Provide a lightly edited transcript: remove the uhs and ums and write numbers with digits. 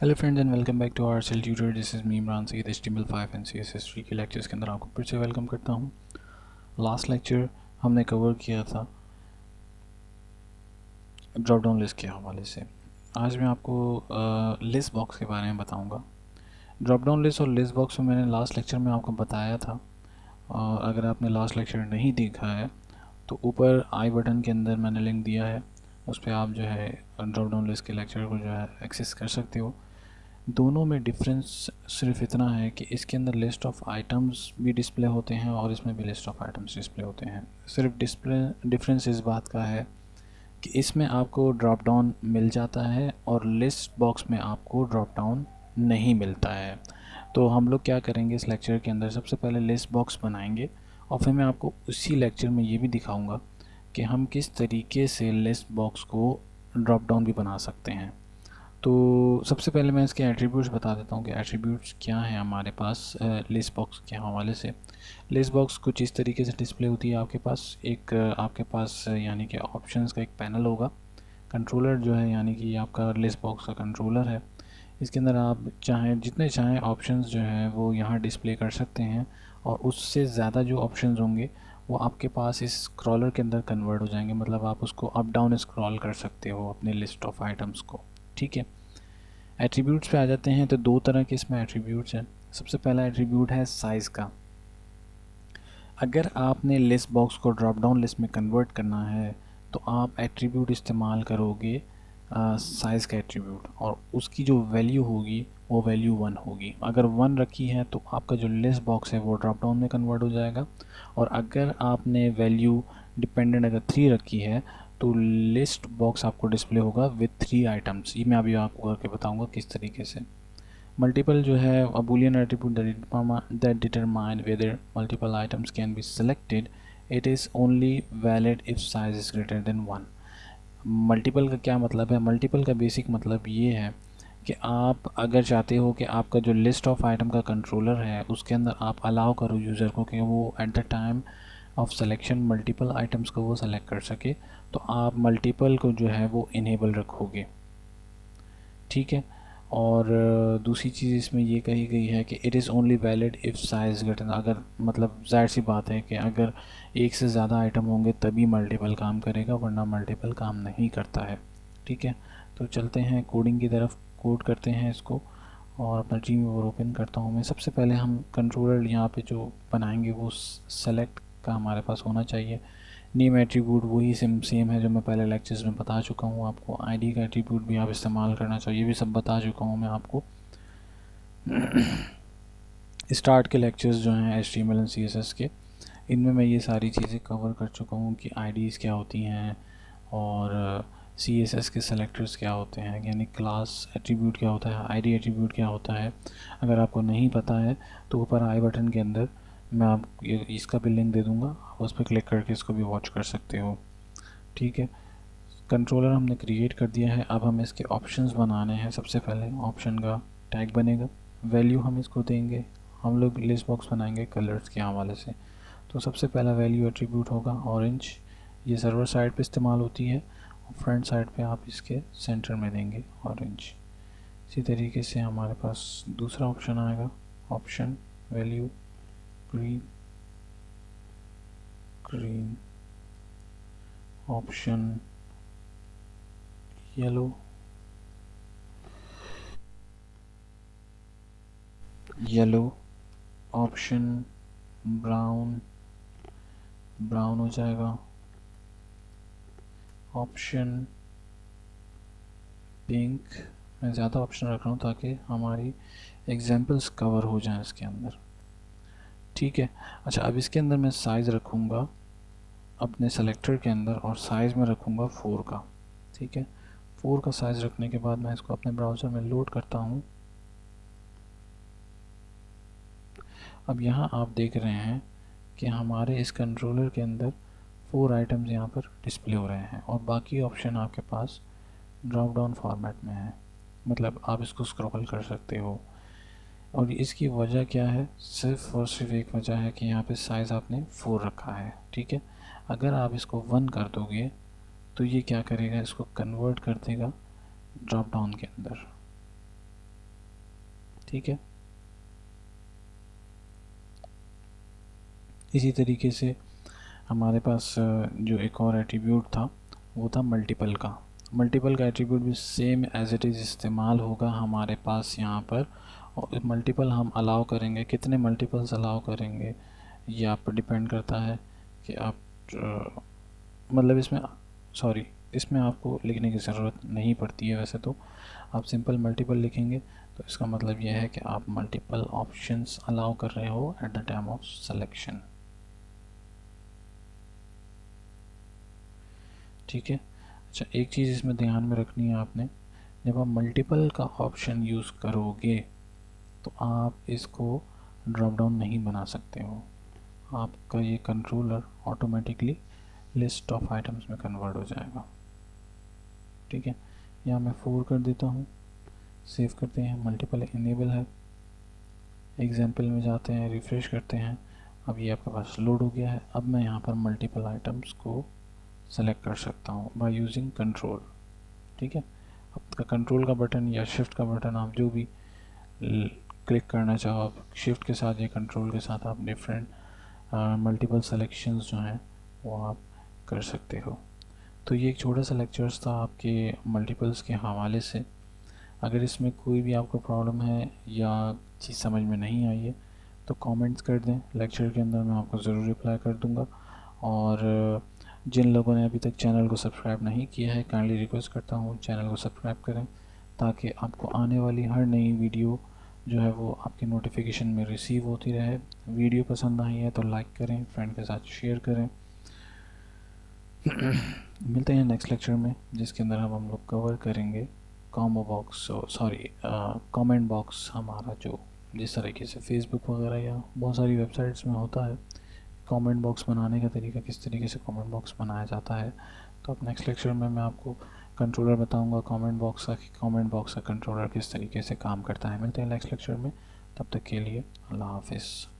Hello friends and welcome back to our cell tutor. This is me Imran Saeed HTML5 and CSS3 के lectures के अंदर आपको फिर से वेलकम करता हूं। लास्ट लेक्चर हमने कवर किया था ड्रॉप डाउन लिस्ट के हवाले से। आज मैं आपको लिस्ट बॉक्स के बारे में बताऊंगा। ड्रॉप डाउन लिस्ट और लिस्ट बॉक्स में मैंने लास्ट लेक्चर में आपको बताया था, और अगर आपने लास्ट लेक्चर नहीं देखा है तो ऊपर आई बटन के अंदर मैंने लिंक दिया है, उस पर आप जो है ड्रॉप डाउन लिस्ट के लेक्चर को जो है एक्सेस कर सकते हो। दोनों में डिफरेंस सिर्फ इतना है कि इसके अंदर लिस्ट ऑफ आइटम्स भी डिस्प्ले होते हैं और इसमें भी लिस्ट ऑफ आइटम्स डिस्प्ले होते हैं। सिर्फ डिफरेंस इस बात का है कि इसमें आपको ड्रॉप डाउन मिल जाता है और लिस्ट बॉक्स में आपको ड्रॉप डाउन नहीं मिलता है। तो हम लोग क्या करेंगे इस लेक्चर के अंदर, सबसे पहले लिस्ट बॉक्स बनाएंगे और फिर मैं आपको उसी लेक्चर में ये भी दिखाऊंगा कि हम किस तरीके से लिस्ट बॉक्स को ड्रॉप डाउन भी बना सकते हैं। तो सबसे पहले मैं इसके एट्रीब्यूट्स बता देता हूँ कि एट्रीब्यूट्स क्या हैं हमारे पास लिस्ट बॉक्स के हवाले से। लिस्ट बॉक्स कुछ इस तरीके से डिस्प्ले होती है आपके पास। एक आपके पास यानी कि ऑप्शंस का एक पैनल होगा। कंट्रोलर जो है यानी कि आपका लिस्ट बॉक्स का कंट्रोलर है। इसके अंदर आप चाहें जितने चाहें ऑप्शंस जो है वो यहाँ डिस्प्ले कर सकते हैं, और उससे ज़्यादा जो ऑप्शंस होंगे वो आपके पास इस स्क्रॉलर के अंदर कन्वर्ट हो जाएंगे। मतलब आप उसको अप डाउन स्क्रॉल कर सकते हो अपने लिस्ट ऑफ आइटम्स को। ठीक है, एट्रीब्यूट्स पे आ जाते हैं। तो दो तरह के इसमें एट्रीब्यूट्स हैं। सबसे पहला एट्रीब्यूट है साइज़ का। अगर आपने लिस्ट बॉक्स को ड्रॉप डाउन लिस्ट में कन्वर्ट करना है तो आप एट्रीब्यूट इस्तेमाल करोगे साइज़ का एट्रीब्यूट, और उसकी जो वैल्यू होगी वो वैल्यू 1 होगी। अगर 1 रखी है तो आपका जो लिस्ट बॉक्स है वो ड्रॉप डाउन में कन्वर्ट हो जाएगा, और अगर आपने वैल्यू डिपेंडेंट अगर 3 रखी है तो लिस्ट बॉक्स आपको डिस्प्ले होगा विद 3 आइटम्स। ये मैं अभी आपको करके बताऊंगा किस तरीके से। मल्टीपल जो है a boolean attribute that determine whether multiple items can be selected. It is only valid if size is greater than 1. Multiple का क्या मतलब है? मल्टीपल का बेसिक मतलब ये है कि आप अगर चाहते हो कि आपका जो लिस्ट ऑफ आइटम का कंट्रोलर है उसके अंदर आप अलाउ करो यूज़र को कि वो at the time of selection multiple items को वो सेलेक्ट कर सके, तो आप मल्टीपल को जो है वो इनेबल रखोगे। ठीक है, और दूसरी चीज़ इसमें ये कही गई है कि it is only valid if size greater. अगर मतलब जाहिर सी बात है कि अगर एक से ज़्यादा आइटम होंगे तभी मल्टीपल काम करेगा, वरना मल्टीपल काम नहीं करता है। ठीक है, तो चलते हैं कोडिंग की तरफ, कोड करते हैं इसको। और अपना Dreamweaver ओपन करता हूँ मैं। सबसे पहले हम कंट्रोलर यहाँ पे जो बनाएंगे वो सेलेक्ट का हमारे पास होना चाहिए। नेम एट्रीब्यूट वही सेम है जो मैं पहले लेक्चर्स में बता चुका हूँ आपको। आईडी का एट्रीब्यूट भी आप इस्तेमाल करना चाहिए, ये भी सब बता चुका हूँ मैं आपको। स्टार्ट के लेक्चर्स जो हैं HTML एंड CSS के, इनमें मैं ये सारी चीज़ें कवर कर चुका हूँ कि आईडीज़ क्या होती हैं और CSS के सेलेक्टर्स क्या होते हैं, यानी क्लास एट्रीब्यूट क्या होता है, आईडी एट्रीब्यूट क्या होता है। अगर आपको नहीं पता है तो ऊपर आई बटन के अंदर मैं आप इसका भी लिंक दे दूँगा, आप उस पर क्लिक करके इसको भी वॉच कर सकते हो। ठीक है, कंट्रोलर हमने क्रिएट कर दिया है। अब हमें इसके ऑप्शंस बनाने हैं। सबसे पहले ऑप्शन का टैग बनेगा, वैल्यू हम इसको देंगे। हम लोग लिस्ट बॉक्स बनाएंगे कलर्स के हवाले से। तो सबसे पहला वैल्यू एट्रीब्यूट होगा ऑरेंज। ये सर्वर साइड पे इस्तेमाल होती है, और फ्रंट साइड पे आप इसके सेंटर में देंगे ऑरेंज। इसी तरीके से हमारे पास दूसरा ऑप्शन आएगा, option value green, green option yellow, yellow option brown, brown हो जाएगा। ऑप्शन पिंक, मैं ज़्यादा ऑप्शन रख रहा हूँ ताकि हमारी एग्जांपल्स कवर हो जाएं इसके अंदर। ठीक है, अच्छा अब इसके अंदर मैं साइज़ रखूँगा अपने सेलेक्टर के अंदर, और साइज़ में रखूँगा 4 का। ठीक है, 4 का साइज़ रखने के बाद मैं इसको अपने ब्राउज़र में लोड करता हूँ। अब यहाँ आप देख रहे हैं कि हमारे इस कंट्रोलर के अंदर 4 आइटम्स यहाँ पर डिस्प्ले हो रहे हैं, और बाकी ऑप्शन आपके पास ड्रॉप डाउन फॉर्मेट में है। मतलब आप इसको स्क्रॉल कर सकते हो। और इसकी वजह क्या है? सिर्फ और सिर्फ एक वजह है कि यहाँ पे साइज़ आपने 4 रखा है। ठीक है, अगर आप इसको 1 कर दोगे तो ये क्या करेगा, इसको कन्वर्ट कर देगा ड्रॉप डाउन के अंदर। ठीक है। इसी तरीके से हमारे पास जो एक और एट्रीब्यूट था वो था मल्टीपल का। मल्टीपल का एट्रीब्यूट भी सेम एज इट इज़ इस्तेमाल होगा हमारे पास यहाँ पर। और मल्टीपल हम अलाउ करेंगे, कितने मल्टीपल्स अलाउ करेंगे ये आप पर डिपेंड करता है कि आप मतलब इसमें आपको लिखने की ज़रूरत नहीं पड़ती है। वैसे तो आप सिंपल मल्टीपल लिखेंगे तो इसका मतलब यह है कि आप मल्टीपल ऑप्शंस अलाउ कर रहे हो at the time of selection. ठीक है। अच्छा, एक चीज़ इसमें ध्यान में रखनी है आपने, जब आप मल्टीपल का ऑप्शन यूज़ करोगे तो आप इसको ड्रॉप डाउन नहीं बना सकते हो। आपका ये controller automatically list of items में कन्वर्ट हो जाएगा। ठीक है, यहाँ मैं 4 कर देता हूँ, सेव करते हैं, मल्टीपल इनेबल है। एग्जाम्पल में जाते हैं, रिफ़्रेश करते हैं, अब ये आपके पास लोड हो गया है। अब मैं यहाँ पर मल्टीपल आइटम्स को सेलेक्ट कर सकता हूँ बाय यूजिंग कंट्रोल। ठीक है, आपका कंट्रोल का बटन या शिफ्ट का बटन आप जो भी क्लिक करना चाहो, आप शिफ्ट के साथ या कंट्रोल के साथ आप डिफरेंट मल्टीपल सेलेक्शंस जो हैं वो आप कर सकते हो। तो ये एक छोटा सा लेक्चर्स था आपके मल्टीपल्स के हवाले से। अगर इसमें कोई भी आपको प्रॉब्लम है या चीज़ समझ में नहीं आई है तो कमेंट्स कर दें, लेक्चर के अंदर मैं आपको ज़रूर रिप्लाई कर दूंगा। और जिन लोगों ने अभी तक चैनल को सब्सक्राइब नहीं किया है, काइंडली रिक्वेस्ट करता हूँ चैनल को सब्सक्राइब करें ताकि आपको आने वाली हर नई वीडियो जो है वो आपकी नोटिफिकेशन में रिसीव होती रहे। वीडियो पसंद आई है तो लाइक करें, फ्रेंड के साथ शेयर करें। मिलते हैं नेक्स्ट लेक्चर में जिसके अंदर हम लोग कवर करेंगे कमेंट बॉक्स हमारा, जो जिस तरीके से फेसबुक वगैरह या बहुत सारी वेबसाइट्स में होता है कमेंट बॉक्स बनाने का तरीका, किस तरीके से कमेंट बॉक्स बनाया जाता है। तो अब नेक्स्ट लेक्चर में मैं आपको कंट्रोलर बताऊंगा कमेंट बॉक्स का कंट्रोलर किस तरीके से काम करता है। मिलते हैं नेक्स्ट लेक्चर में, तब तक के लिए अल्लाह हाफिज़।